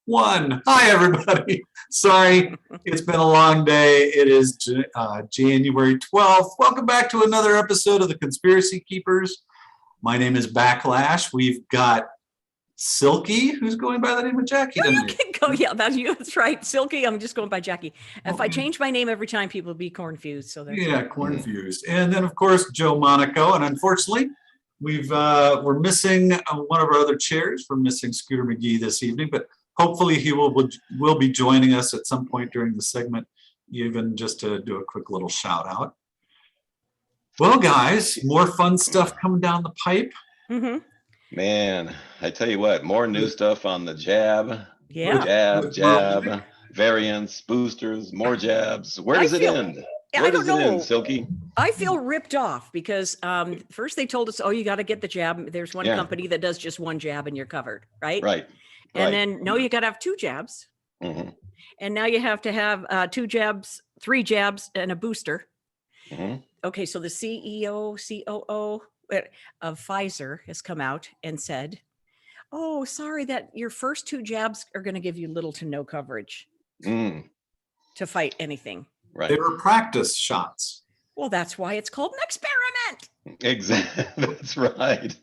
one. Hi, everybody. Sorry, it's been a long day. It is January 12th. Welcome back to another episode of the Conspiracy Keepers. My name is Backlash. We've got Silky, who's going by the name of Jackie. You can go. Yeah, that's right. Silky, I'm just going by Jackie. If I change my name every time, people will be confused. So confused. And then, of course, Joe Monaco. And unfortunately, we're missing one of our other chairs. We're missing Scooter McGee this evening, but hopefully he will be joining us at some point during the segment, even just to do a quick little shout out. Well, guys, more fun stuff coming down the pipe. Mm-hmm. Man, I tell you what, more new stuff on the jab. Yeah. Jab, variants, boosters, more jabs. Where does it end? I don't know, Silky? I feel ripped off because first they told us, you got to get the jab. There's one company that does just one jab and you're covered, right? Right. And then, no, you got to have two jabs. Mm-hmm. And now you have to have 2 jabs, 3 jabs, and a booster. Mm-hmm. Okay, so the COO of Pfizer has come out and said, sorry that your first 2 jabs are going to give you little to no coverage to fight anything. Right. They were practice shots. Well, that's why it's called an experiment. Exactly. That's right.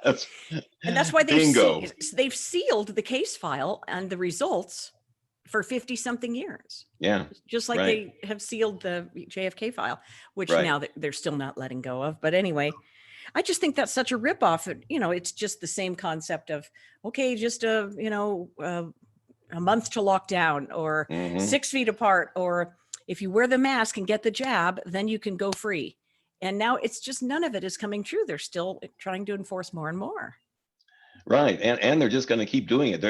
That's why bingo. They've sealed the case file and the results for 50 something years. Yeah. Just like they have sealed the JFK file, which now they're still not letting go of. But anyway, I just think that's such a ripoff. It's just the same concept of, just a month to lock down or 6 feet apart, or if you wear the mask and get the jab, then you can go free. And now it's just none of it is coming true. They're still trying to enforce more and more. Right. And they're just going to keep doing it.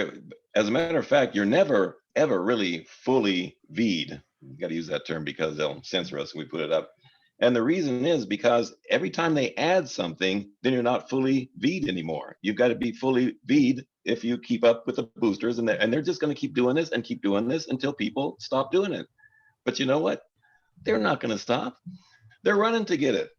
As a matter of fact, you're never, ever really fully V'd. You got to use that term because they'll censor us if we put it up. And the reason is because every time they add something, then you're not fully V'd anymore. You've got to be fully V'd if you keep up with the boosters. And they're just going to keep doing this until people stop doing it. But you know what? They're not going to stop. They're running to get it.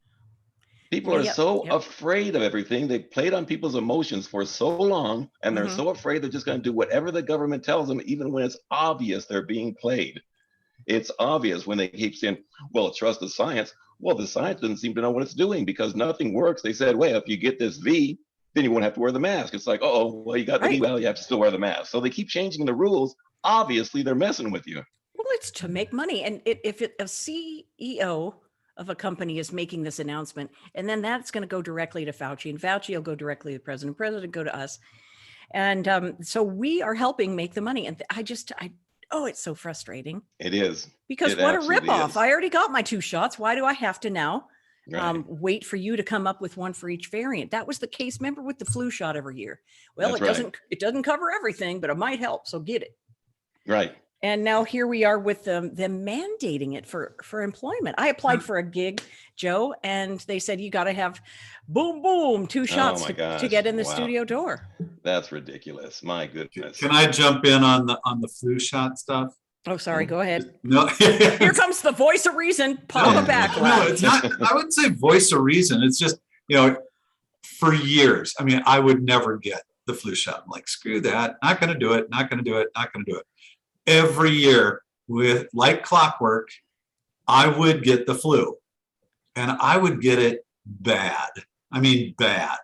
People are so afraid of everything. They played on people's emotions for so long, and they're so afraid they're just going to do whatever the government tells them, even when it's obvious they're being played. It's obvious when they keep saying, well, trust the science. Well, the science doesn't seem to know what it's doing because nothing works. They said, well, if you get this V, then you won't have to wear the mask. It's like, well, you got the V, well, you have to still wear the mask. So they keep changing the rules. Obviously, they're messing with you. Well, it's to make money. And if a CEO of a company is making this announcement, and then that's going to go directly to Fauci, and Fauci will go directly to the president will go to us. And so we are helping make the money. And it's so frustrating. It is. Because what a ripoff. I already got my 2 shots. Why do I have to now wait for you to come up with one for each variant? That was the case. Remember with the flu shot every year. Well, it doesn't cover everything, but it might help. So get it. Right. And now here we are with them mandating it for employment. I applied for a gig, Joe, and they said you got to have boom, 2 shots to get in the studio door. That's ridiculous. My goodness. Can I jump in on the flu shot stuff? Oh, sorry. Go ahead. No. Here comes the voice of reason. Papa Backlash. No, it's not. I wouldn't say voice of reason. It's just, for years. I mean, I would never get the flu shot. I'm like, screw that. Not going to do it. Not going to do it. Not going to do it. Every year, with like clockwork, I would get the flu, and I would get it bad. I mean, bad.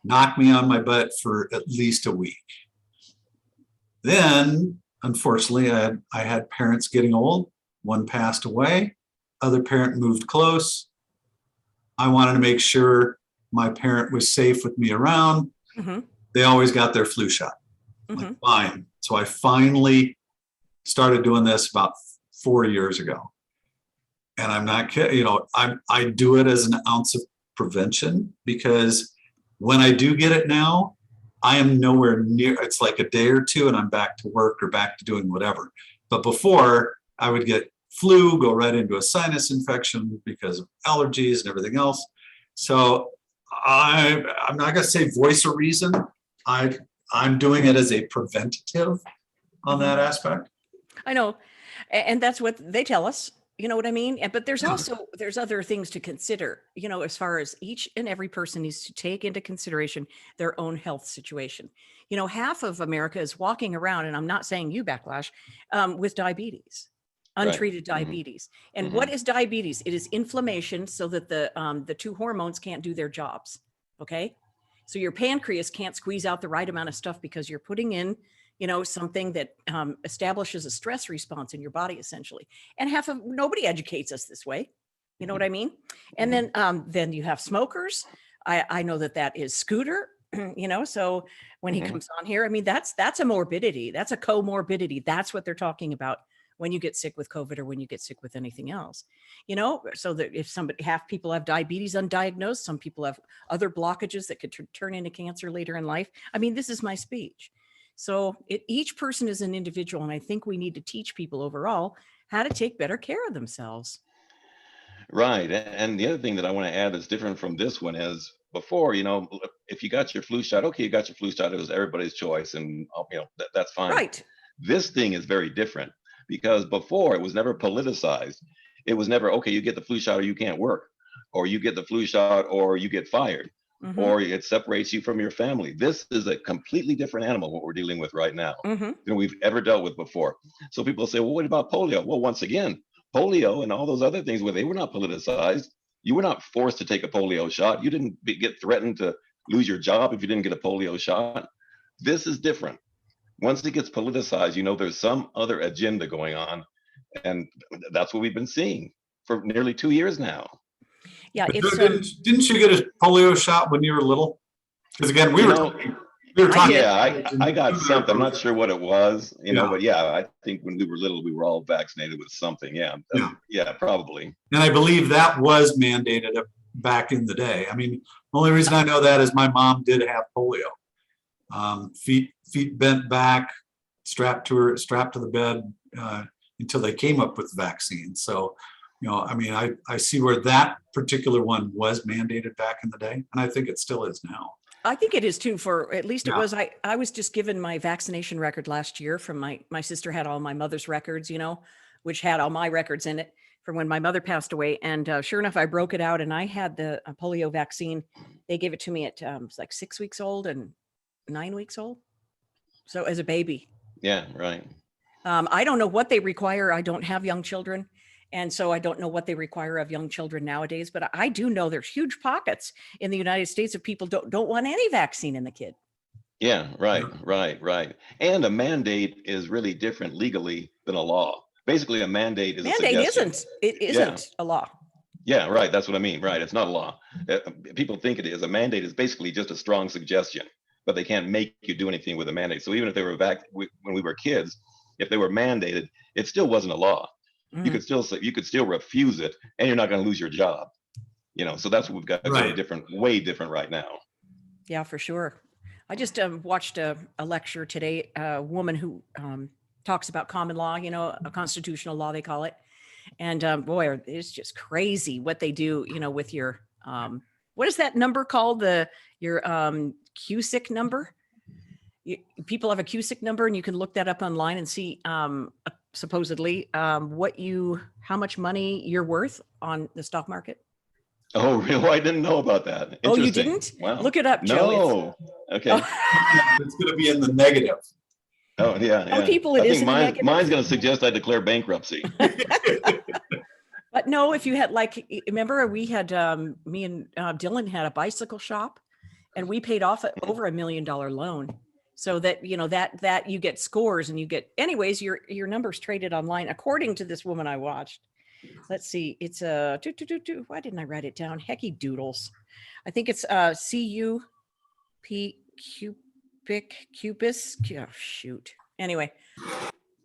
Knock me on my butt for at least a week. Then, unfortunately, I had parents getting old. One passed away. Other parent moved close. I wanted to make sure my parent was safe with me around. They always got their flu shot. Like, fine. So I finally started doing this about 4 years ago. And I'm not kidding, I do it as an ounce of prevention, because when I do get it now, I am nowhere near, it's like a day or 2 and I'm back to work or back to doing whatever. But before, I would get flu, go right into a sinus infection because of allergies and everything else. So I'm not going to say voice of reason. I'm doing it as a preventative on that aspect. I know. And that's what they tell us. You know what I mean? But there's Yeah. also, there's other things to consider, as far as each and every person needs to take into consideration their own health situation. Half of America is walking around, and I'm not saying you, Backlash, with diabetes, untreated diabetes. And what is diabetes? It is inflammation so that the two hormones can't do their jobs. Okay. So your pancreas can't squeeze out the right amount of stuff because you're putting in something that establishes a stress response in your body, essentially. And nobody educates us this way. You know what I mean? And then you have smokers. I know that is Scooter, so when he comes on here, I mean, that's a morbidity. That's a comorbidity. That's what they're talking about when you get sick with COVID or when you get sick with anything else, so that if half people have diabetes undiagnosed, some people have other blockages that could turn into cancer later in life. I mean, this is my speech. So each person is an individual. And I think we need to teach people overall how to take better care of themselves. Right. And the other thing that I want to add that's different from this one is before, if you got your flu shot, okay, you got your flu shot, it was everybody's choice, and that's fine. Right. This thing is very different because before it was never politicized. It was never, okay, you get the flu shot or you can't work, or you get the flu shot or you get fired. Or it separates you from your family. This is a completely different animal, what we're dealing with right now, than we've ever dealt with before. So people say, well, what about polio? Well, once again, polio and all those other things where they were not politicized. You were not forced to take a polio shot. You didn't get threatened to lose your job if you didn't get a polio shot. This is different. Once it gets politicized, there's some other agenda going on. And that's what we've been seeing for nearly 2 years now. Yeah, didn't you get a polio shot when you were little? Because again, we were talking. Yeah, I got something. I'm not sure what it was, but yeah, I think when we were little, we were all vaccinated with something. Yeah, probably. And I believe that was mandated back in the day. I mean, the only reason I know that is my mom did have polio. Feet bent back, strapped to the bed until they came up with the vaccine. So, I mean, I see where that particular one was mandated back in the day, and I think it still is now. I think it is too, for at least it was. I was just given my vaccination record last year from my sister had all my mother's records, which had all my records in it from when my mother passed away. And sure enough, I broke it out and I had the polio vaccine. They gave it to me at like 6 weeks old and 9 weeks old. So as a baby. Yeah, right. I don't know what they require. I don't have young children. And so I don't know what they require of young children nowadays, but I do know there's huge pockets in the United States of people don't want any vaccine in the kid. Yeah, right. And a mandate is really different legally than a law. Basically, a mandate is isn't a law. Yeah, right. That's what I mean. Right. It's not a law. People think it is. A mandate is basically just a strong suggestion, but they can't make you do anything with a mandate. So even if they were when we were kids, if they were mandated, it still wasn't a law. You could still refuse it, and you're not going to lose your job. So that's what we've got. Right. Way different right now. Yeah, for sure. I just watched a lecture today. A woman who talks about common law, a constitutional law they call it, and boy, it's just crazy what they do. With your what is that number called? Your QSIC number. People have a QSIC number, and you can look that up online and see supposedly how much money you're worth on the stock market. Oh, really? I didn't know about that. Oh, you didn't? Wow. Look it up, Joe. No. Okay. It's going to be in the negative. Oh, yeah. Some people it is in the negative. Mine's going to suggest I declare bankruptcy. But no, if you had remember we had me and Dylan had a bicycle shop, and we paid off over $1 million loan. So that, that you get scores and you get, anyways, your numbers traded online, according to this woman I watched. Let's see. It's why didn't I write it down? Hecky doodles. I think it's CUP Cupis. Oh, shoot. Anyway,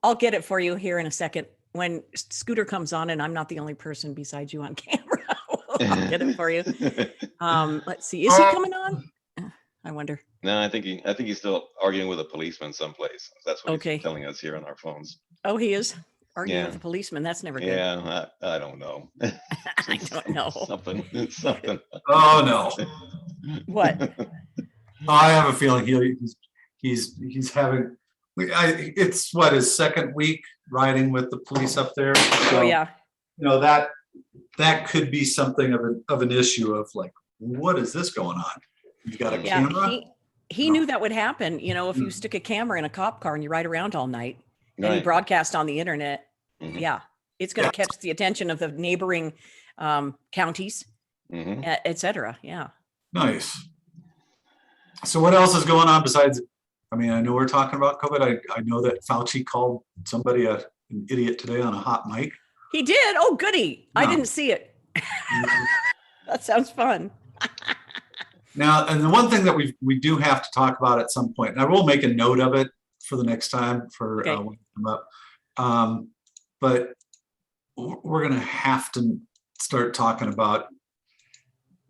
I'll get it for you here in a second. When Scooter comes on and I'm not the only person besides you on camera, I'll get it for you. Let's see. Is he coming on? I wonder. No, I think he's still arguing with a policeman someplace. That's what he's telling us here on our phones. Oh, he is arguing with a policeman. That's never good. Yeah, I don't know. I don't know. Something. Oh no. What? I have a feeling he's having. It's his second week riding with the police up there. So, oh yeah. that could be something of an issue of like, what is this going on? You've got a Yeah, camera. he knew that would happen. If you stick a camera in a cop car and you ride around all night and you Right. broadcast on the internet, Mhm. yeah, it's going to catch the attention of the neighboring counties, et cetera. Yeah. Nice. So what else is going on besides, I mean, I know we're talking about COVID. I know that Fauci called somebody an idiot today on a hot mic. He did. Oh, goody. I No. didn't see it. That sounds fun. Now, and the one thing that we do have to talk about at some point, and I will make a note of it for the next time for Okay. when we come up. But we're going to have to start talking about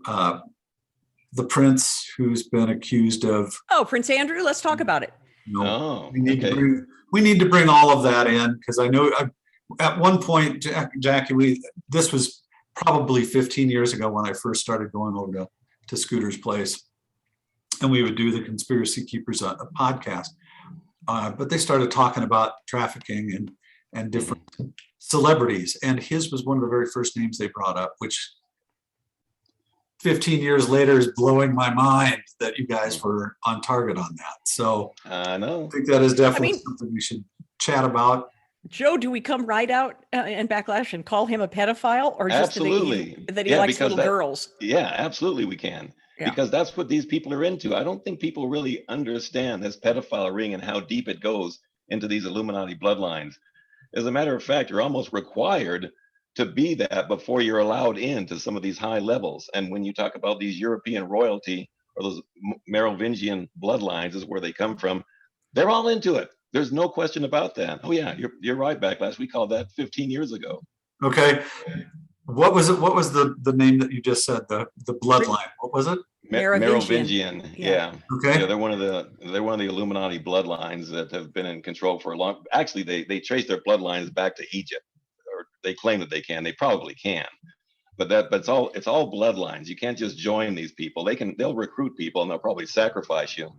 the prince who's been accused of. Oh, Prince Andrew. Let's talk about it. Oh, we need okay. we need to bring all of that in, because I know at one point, Jackie, this was probably 15 years ago when I first started going over to Scooter's place, and we would do the Conspiracy Keepers a podcast. But they started talking about trafficking and different celebrities, and his was one of the very first names they brought up, which 15 years later is blowing my mind that you guys were on target on that. So I know. I think that is definitely something we should chat about. Joe, do we come right out in Backlash and call him a pedophile, or just Absolutely. that he likes little because girls? Yeah, absolutely we can. Yeah. Because that's what these people are into. I don't think people really understand this pedophile ring and how deep it goes into these Illuminati bloodlines. As a matter of fact, you're almost required to be that before you're allowed into some of these high levels. And when you talk about these European royalty or those Merovingian bloodlines is where they come from, they're all into it. There's no question about that. Oh yeah, you're right, Backlash. We called that 15 years ago. Okay. What was it? What was the name that you just said? The bloodline. What was it? Merovingian. Yeah. Okay. Yeah, they're one of the Illuminati bloodlines that have been in control for a long. Actually, they trace their bloodlines back to Egypt, or they claim that they can. They probably can, but it's all bloodlines. You can't just join these people. They'll recruit people and they'll probably sacrifice you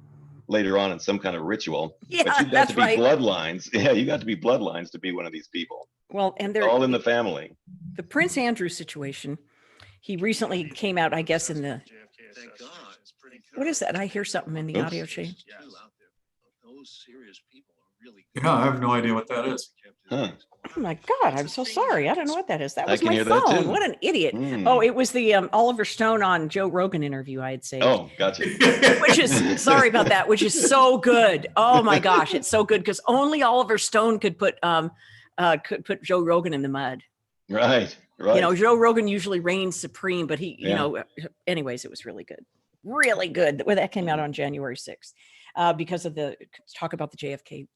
later on in some kind of ritual. Yeah, but you got to be bloodlines. Yeah, you got to be bloodlines to be one of these people. Well, and they're all in the family. The Prince Andrew situation. He recently came out, I guess, in the. Thank God. What is that? I hear something in the audio chain. Those serious people are really good. Yeah, I have no idea what that is. Huh. Oh my God, I'm so sorry. I don't know what that is. That was my phone. What an idiot. Oh, it was the Oliver Stone on Joe Rogan interview I had saved. Oh, gotcha. Which is, sorry about that, which is so good. Oh my gosh, it's so good because only Oliver Stone could put Joe Rogan in the mud. Right. Joe Rogan usually reigns supreme, but he, anyways, it was really good. Really good. Where that came out on January 6th because of the talk about the JFK,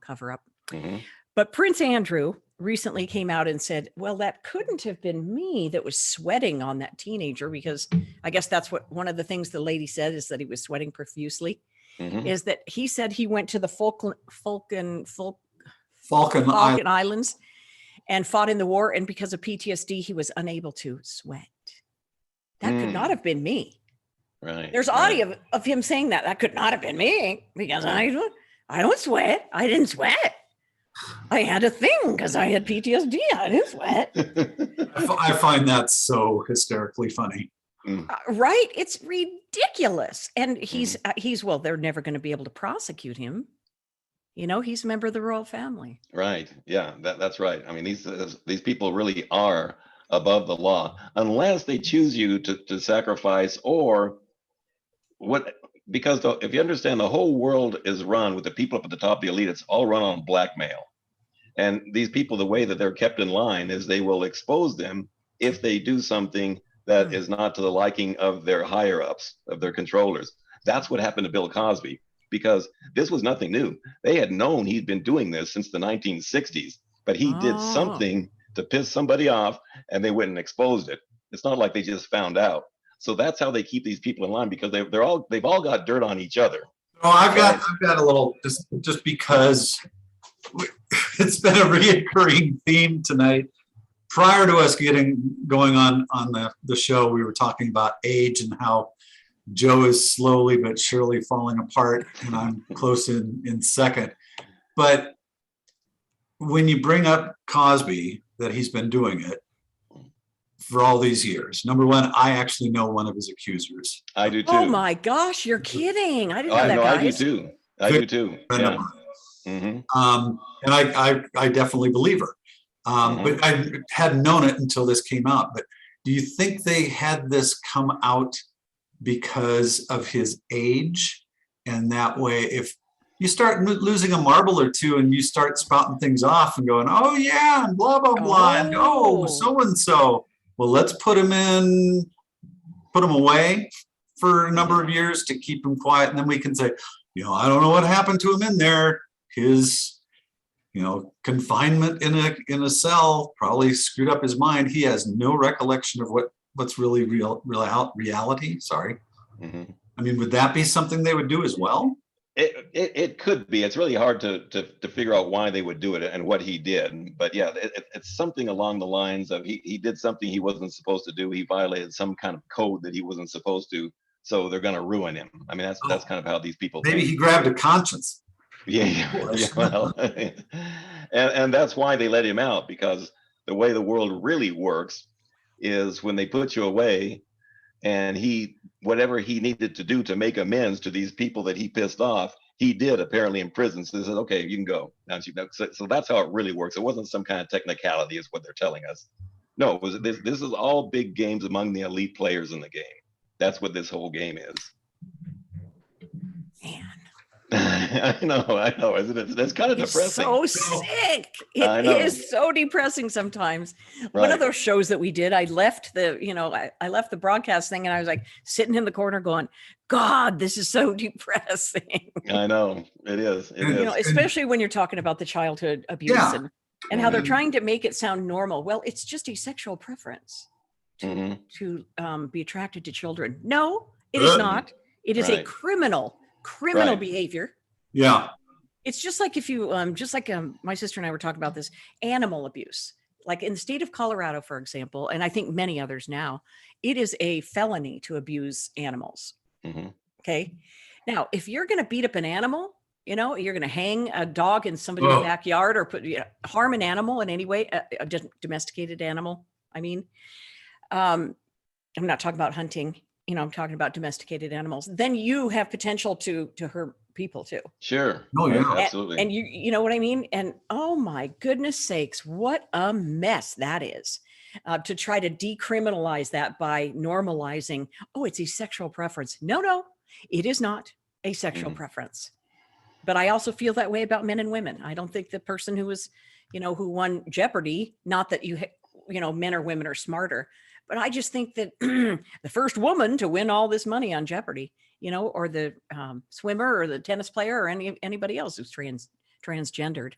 cover up. Mm-hmm. But Prince Andrew recently came out and said, well, that couldn't have been me that was sweating on that teenager, because I guess that's what one of the things the lady said is that he was sweating profusely, is that he said he went to the Falkland Islands and fought in the war. And because of PTSD, he was unable to sweat. That could not have been me. Right. There's audio of him saying that. That could not have been me because I don't sweat. I didn't sweat. I had a thing because I had PTSD. I didn't sweat. I find that so hysterically funny. Right? It's ridiculous. And he's well, they're never going to be able to prosecute him. He's a member of the royal family. Right. Yeah, that's right. I mean, these people really are above the law, unless they choose you to sacrifice or what. Because if you understand, the whole world is run with the people up at the top, the elite. It's all run on blackmail. And these people, the way that they're kept in line is they will expose them if they do something that is not to the liking of their higher ups, of their controllers. That's what happened to Bill Cosby, because this was nothing new. They had known he'd been doing this since the 1960s, but he did something to piss somebody off and they went and exposed it. It's not like they just found out. So that's how they keep these people in line, because they've all got dirt on each other. Oh, I've got a little, just because it's been a reoccurring theme tonight. Prior to us going on the show, we were talking about age and how Joe is slowly but surely falling apart, and I'm close in second. But when you bring up Cosby, that he's been doing it, for all these years. Number one, I actually know one of his accusers. I do too. Oh my gosh, you're kidding. I didn't Oh, know that, no, I do guys. too. I do too. Friend of Yeah. mine. Hmm. And I definitely believe her. But I hadn't known it until this came out. But do you think they had this come out because of his age? And that way, if you start losing a marble or two and you start spouting things off and going, oh yeah, and blah, blah, blah, and oh, so-and-so, well, let's put him away for a number of years to keep him quiet. And then we can say, I don't know what happened to him in there. His, confinement in a cell probably screwed up his mind. He has no recollection of what's really reality. Sorry. Hmm. I mean, would that be something they would do as well? It could be. It's really hard to figure out why they would do it and what he did. But yeah, it's something along the lines of he did something he wasn't supposed to do. He violated some kind of code that he wasn't supposed to. So they're going to ruin him. I mean, that's kind of how these people Maybe think. he grabbed a conscience. Yeah, well, and that's why they let him out, because the way the world really works is when they put you away, and whatever he needed to do to make amends to these people that he pissed off, he did apparently in prison. So they said, okay, you can go. Now so that's how it really works. It wasn't some kind of technicality, is what they're telling us. No, it was this is all big games among the elite players in the game. That's what this whole game is. Man. I know, isn't it? That's kind of depressing. So sick. It is so depressing sometimes. Right. One of those shows that we did, I left the broadcast thing, and I was like sitting in the corner going, God, this is so depressing. I know it is. It is. Especially when you're talking about the childhood abuse and how they're trying to make it sound normal. Well, it's just a sexual preference to be attracted to children. No, it is not. It is a criminal behavior. Yeah. It's just like if you, my sister and I were talking about this, animal abuse. Like in the state of Colorado, for example, and I think many others now, it is a felony to abuse animals. Mm-hmm. Okay. Now, if you're going to beat up an animal, you're going to hang a dog in somebody's backyard or harm an animal in any way, a domesticated animal. I mean, I'm not talking about hunting. I'm talking about domesticated animals. Then you have potential to hurt people too. Sure. Oh yeah, absolutely. And you know what I mean? And oh my goodness sakes, what a mess that is. To try to decriminalize that by normalizing, it's a sexual preference. No, it is not a sexual preference. But I also feel that way about men and women. I don't think the person who was, who won Jeopardy, not that men or women are smarter, but I just think that the first woman to win all this money on Jeopardy, or the swimmer or the tennis player or anybody else who's transgendered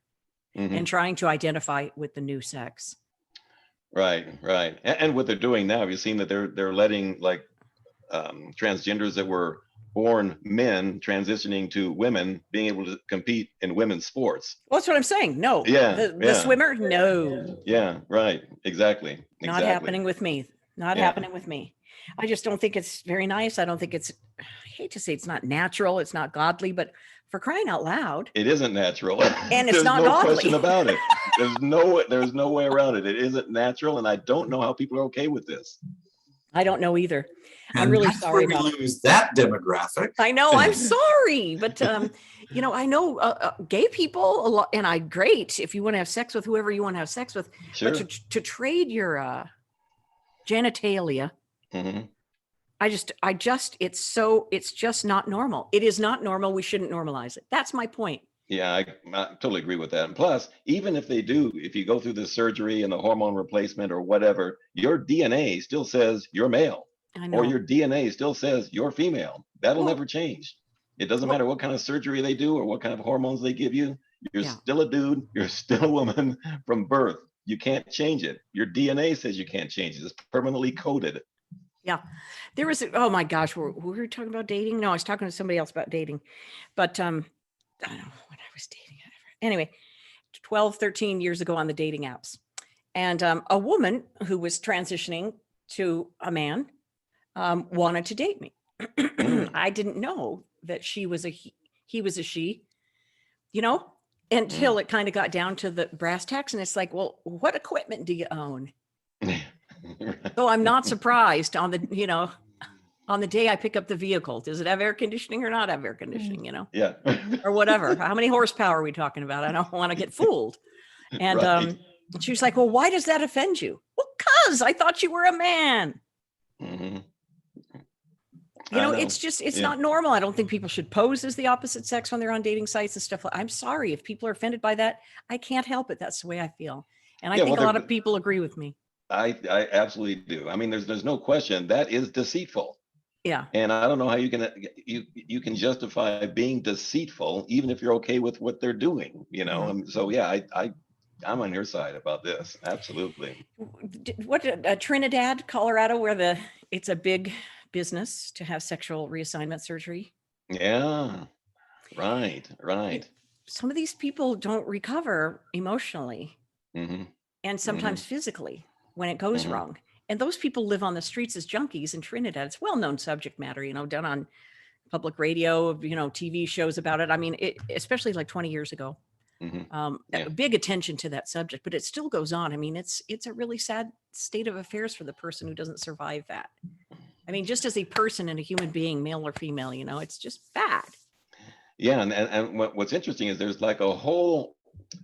and trying to identify with the new sex. Right. And what they're doing now, have you seen that they're letting transgenders that were born men transitioning to women being able to compete in women's sports? Well, that's what I'm saying. No. Yeah. The swimmer, no. Yeah, right. Exactly. Not happening with me. Not happening with me. I just don't think it's very nice. I don't think I hate to say it's not natural. It's not godly, but for crying out loud. It isn't natural. And it's not godly. There's no question about it. There's no way around it. It isn't natural. And I don't know how people are okay with this. I don't know either. And I'm really that's sorry where we about lose that demographic. I know. I'm sorry. But, I know gay people a lot, and great if you want to have sex with whoever you want to have sex with. Sure. But to trade your genitalia, it's just not normal. It is not normal. We shouldn't normalize it. That's my point. Yeah, I totally agree with that. And plus, even if you go through the surgery and the hormone replacement or whatever, your DNA still says you're male. I know. Or your DNA still says you're female. That'll never change. It doesn't matter what kind of surgery they do or what kind of hormones they give you. You're still a dude. You're still a woman from birth. You can't change it. Your DNA says you can't change it. It's permanently coded. Yeah. There was, oh my gosh, were we talking about dating? No, I was talking to somebody else about dating. But I don't know when I was dating. Anyway, 12, 13 years ago on the dating apps. And a woman who was transitioning to a man wanted to date me. I didn't know that he was a she, until it kind of got down to the brass tacks. And it's like, well, what equipment do you own? So I'm not surprised on the, on the day I pick up the vehicle, does it have air conditioning or not have air conditioning, Yeah. or whatever. How many horsepower are we talking about? I don't want to get fooled. And Right. she was like, well, why does that offend you? Well, cause I thought you were a man. Mhm. It's just, it's Yeah. not normal. I don't think people should pose as the opposite sex when they're on dating sites and stuff. I'm sorry if people are offended by that. I can't help it. That's the way I feel. And I Yeah, think well, a lot of people agree with me. I absolutely do. I mean, there's no question that is deceitful. Yeah. And I don't know how you can justify being deceitful even if you're okay with what they're doing, Mhm. And so yeah, I'm on your side about this. Absolutely. What Trinidad, Colorado, where it's a big business to have sexual reassignment surgery. Yeah. Right. Right. Some of these people don't recover emotionally Mm-hmm. and Mm-hmm. sometimes physically when it goes Mm-hmm. wrong. And those people live on the streets as junkies in Trinidad. It's well-known subject matter, done on public radio, TV shows about it. I mean, especially like 20 years ago. Mm-hmm. Yeah. Big attention to that subject, but it still goes on. I mean, it's a really sad state of affairs for the person who doesn't survive that. I mean, just as a person and a human being, male or female, it's just bad. Yeah. And what's interesting is there's like a whole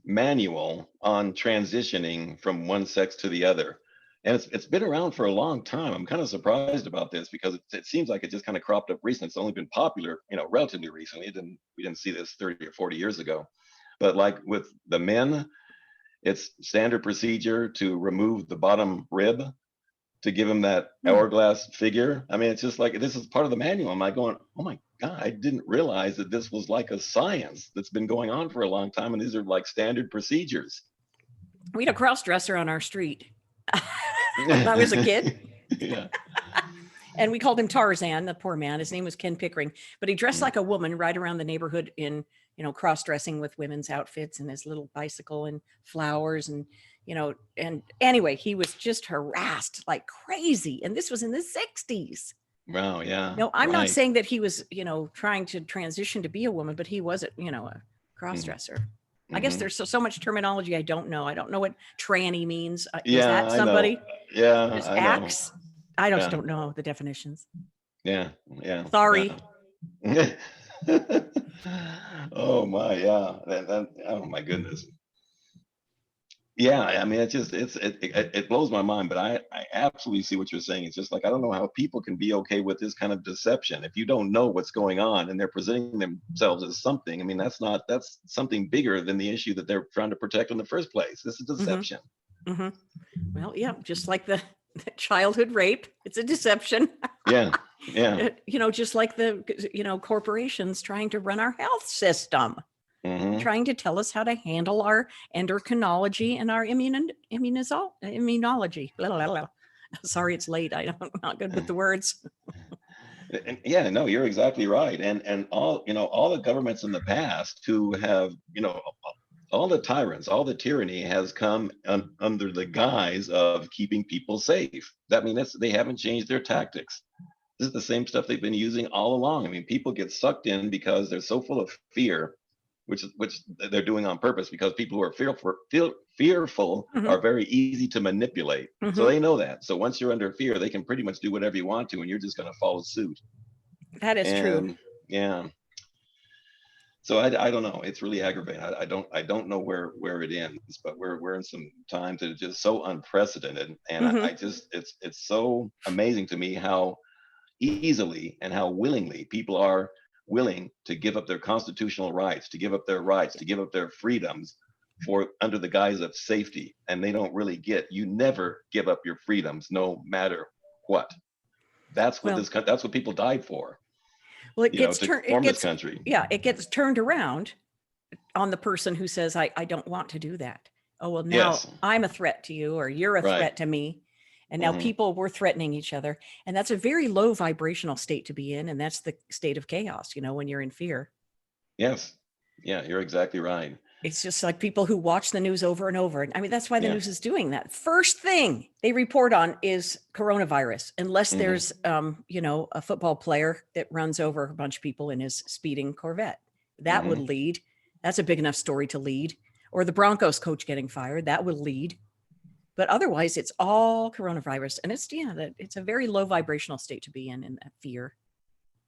manual on transitioning from one sex to the other. And it's been around for a long time. I'm kind of surprised about this because it seems like it just kind of cropped up recently. It's only been popular, relatively recently. We didn't see this 30 or 40 years ago. But like with the men, it's standard procedure to remove the bottom rib to give him that hourglass figure. I mean, it's just like this is part of the manual. I'm like going, oh my God, I didn't realize that this was like a science that's been going on for a long time. And these are like standard procedures. We had a cross dresser on our street when I was a kid. Yeah. And we called him Tarzan, the poor man. His name was Ken Pickering, but he dressed like a woman right around the neighborhood in, cross-dressing with women's outfits and his little bicycle and flowers and, and anyway, he was just harassed like crazy. And this was in the 60s. Wow. Yeah. No, I'm not Right. saying that he was, trying to transition to be a woman, but he was, a cross-dresser. I guess there's so much terminology I don't know. I don't know what tranny means. Is Yeah, that I know. somebody Yeah, just I know. acts? I just Yeah. don't know the definitions. Yeah. Yeah. Sorry. Yeah. Oh my, yeah. Oh my goodness. Yeah, I mean, it blows my mind, but I absolutely see what you're saying. It's just like I don't know how people can be okay with this kind of deception. If you don't know what's going on and they're presenting themselves as something, I mean, that's something bigger than the issue that they're trying to protect in the first place. This is deception. Mm-hmm. Well, yeah, just like the childhood rape, it's a deception. Yeah, yeah. Just like the corporations trying to run our health system. Mm-hmm. Trying to tell us how to handle our endocrinology and our immunology. Blah, blah, blah. Sorry, it's late. I'm not good with the words. And yeah, no, you're exactly right. And all the governments in the past who have, all the tyrants, all the tyranny has come under the guise of keeping people safe. That means they haven't changed their tactics. This is the same stuff they've been using all along. I mean, people get sucked in because they're so full of fear, which they're doing on purpose because people who are fearful Mhm. are very easy to manipulate. Mhm. So they know that. So once you're under fear, they can pretty much do whatever you want to, and you're just going to follow suit. That is true. And yeah. So I don't know. It's really aggravating. I don't know where it ends, but we're in some times that are just so unprecedented, and Mhm. I just it's so amazing to me how easily and how willingly people are willing to give up their constitutional rights, to give up their rights, to give up their freedoms for under the guise of safety. And they don't really get, you never give up your freedoms no matter what. That's what that's what people died for. Well, it gets this country. Yeah, it gets turned around on the person who says, I don't want to do that. Oh, well, now Yes. I'm a threat to you, or you're a Right. threat to me. And now people were threatening each other. And that's a very low vibrational state to be in. And that's the state of chaos, when you're in fear. Yes. Yeah, you're exactly right. It's just like people who watch the news over and over. I mean, that's why the Yeah. news is doing that. First thing they report on is coronavirus, unless there's, a football player that runs over a bunch of people in his speeding Corvette. That would lead. That's a big enough story to lead. Or the Broncos coach getting fired. That would lead. But otherwise, it's all coronavirus, and it's a very low vibrational state to be in that fear.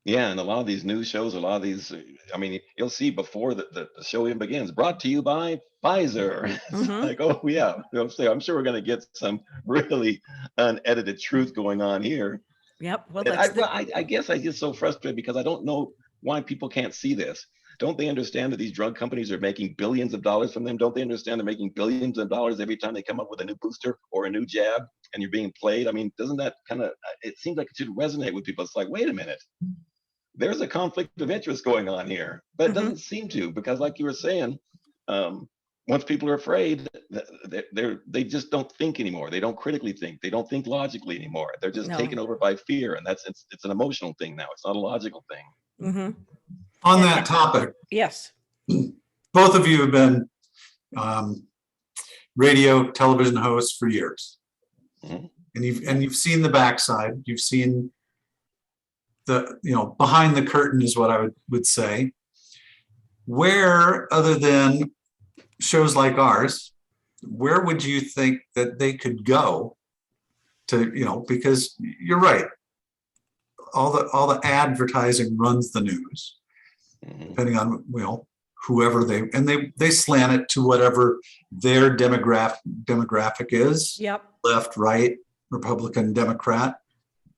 Yeah, and a lot of these news shows, a lot of these, I mean, you'll see before the show even begins, brought to you by Pfizer. It's Mhm. like, oh yeah, I'm sure we're going to get some really unedited truth going on here. Yep. Well, And that's I guess I get so frustrated because I don't know why people can't see this. Don't they understand that these drug companies are making billions of dollars from them? Don't they understand they're making billions of dollars every time they come up with a new booster or a new jab and you're being played? I mean, doesn't that kind of, it seems like it should resonate with people. It's like, wait a minute, there's a conflict of interest going on here, but it Mhm. doesn't seem to, because like you were saying, once people are afraid, they just don't think anymore. They don't critically think. They don't think logically anymore. They're just No. taken over by fear, and it's an emotional thing now. It's not a logical thing. Hmm. On And- that topic, Yes. both of you have been radio, television hosts for years. Mhm. And you've seen the backside. You've seen the, behind the curtain is what I would say. Where, other than shows like ours, where would you think that they could go to, because you're right, all the advertising runs the news, Mhm. depending on whoever they slant it to whatever their demographic is. Yep. Left, right, Republican, Democrat.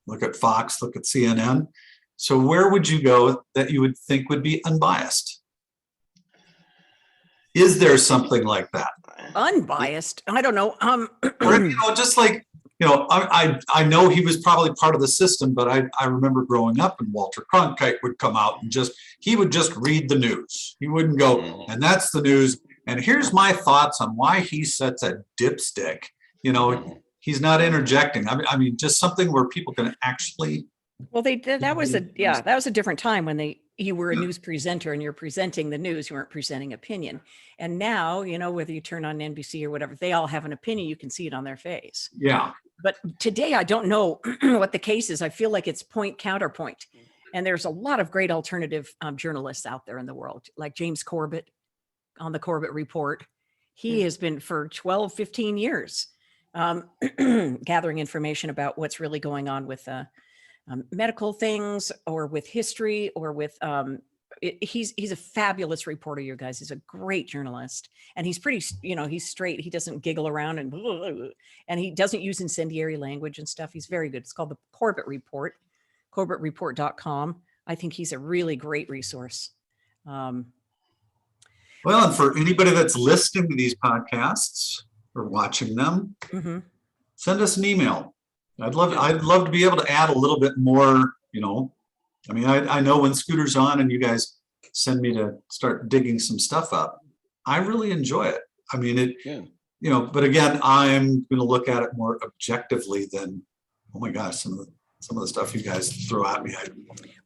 Look at Fox, look at CNN. So where would you go that you would think would be unbiased? Is there something like that? Unbiased. I don't know. Or, just like, I know he was probably part of the system, but I remember growing up and Walter Cronkite would come out and he would just read the news. He wouldn't go, and that's the news. And here's my thoughts on why he's such a dipstick. He's not interjecting. I mean, just something where people can actually. Well, that was a different time when you were a news presenter and you're presenting the news. You weren't presenting opinion. And now, whether you turn on NBC or whatever, they all have an opinion. You can see it on their face. Yeah. But today, I don't know what the case is. I feel like it's point counterpoint. And there's a lot of great alternative journalists out there in the world, like James Corbett on the Corbett Report. He has been for 12, 15 years gathering information about what's really going on with medical things or with history or with he's a fabulous reporter, you guys. He's a great journalist, and he's pretty, he's straight. He doesn't giggle around and he doesn't use incendiary language and stuff. He's very good. It's called the Corbett Report, corbettreport.com. I think he's a really great resource. Well, and for anybody that's listening to these podcasts or watching them, send us an email. I'd love to be able to add a little bit more, I mean, I know when Scooter's on and you guys send me to start digging some stuff up, I really enjoy it. I mean, but again, I'm going to look at it more objectively than, oh my gosh, some of the stuff you guys throw at me.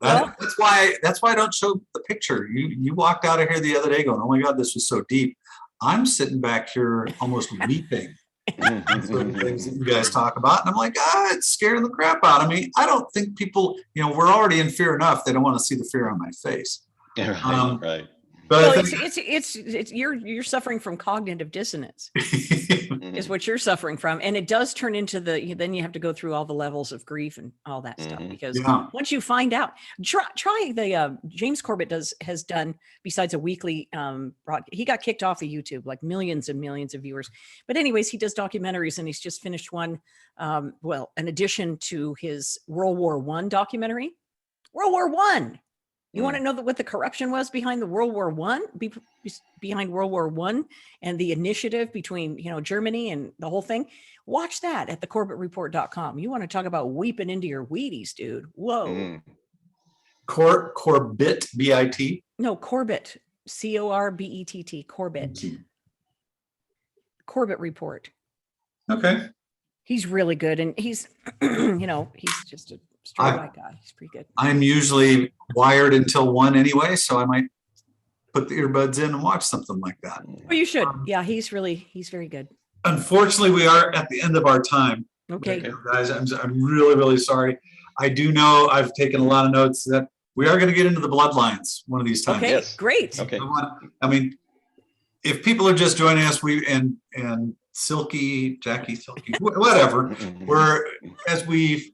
That's why I don't show the picture. You walked out of here the other day going, oh my God, this was so deep. I'm sitting back here almost weeping. Certain things that you guys talk about, and I'm like, it's scaring the crap out of me. I don't think people, we're already in fear enough. They don't want to see the fear on my face. Right. But well, it's you're suffering from cognitive dissonance is what you're suffering from, and it does turn into then you have to go through all the levels of grief and all that stuff, because once you find out, try the James Corbett has done, besides a weekly he got kicked off of YouTube, like millions and millions of viewers, but anyways, he does documentaries, and he's just finished one, an addition to his World War I documentary. World War I. You want to know what the corruption was behind the World War behind World War I and the initiative between, Germany and the whole thing? Watch that at thecorbettreport.com. You want to talk about weeping into your Wheaties, dude. Whoa. Corbett, B-I-T? No, Corbett, C-O-R-B-E-T-T, Corbett. Corbett Report. Okay. He's really good. And he's, he's just a straight white guy. He's pretty good. I'm usually wired until 1 anyway, so I might put the earbuds in and watch something like that. Well, you should. Yeah, he's very good. Unfortunately, we are at the end of our time. Okay. Guys, I'm really, really sorry. I do know I've taken a lot of notes that we are going to get into the bloodlines one of these times. Okay, great. Okay. I mean, if people are just joining us, Jackie Silky, whatever. As we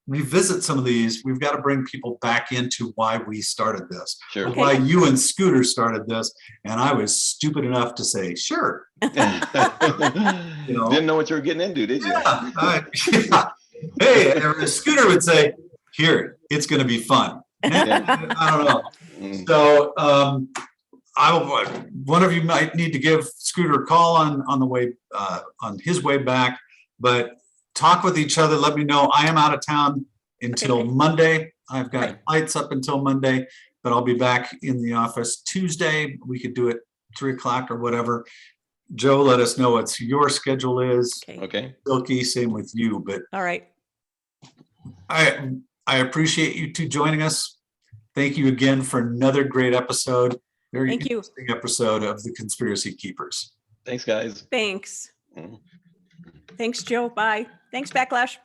revisit some of these, we've got to bring people back into why we started this, Sure. Okay. why you and Scooter started this. And I was stupid enough to say, sure. Didn't know what you were getting into, did you? Yeah. Hey, Scooter would say, here, it's going to be fun. I don't know. So one of you might need to give Scooter a call on the way on his way back, but talk with each other. Let me know. I am out of town until Monday. I've got lights up until Monday, but I'll be back in the office Tuesday. We could do it 3 o'clock or whatever. Joe, let us know what your schedule is. Okay. Silky, same with you. But All right. I appreciate you two joining us. Thank you again for another great episode. Very Thank you. interesting episode of the Conspiracy Keepers. Thanks, guys. Thanks. Mhm. Thanks, Joe. Bye. Thanks, Backlash.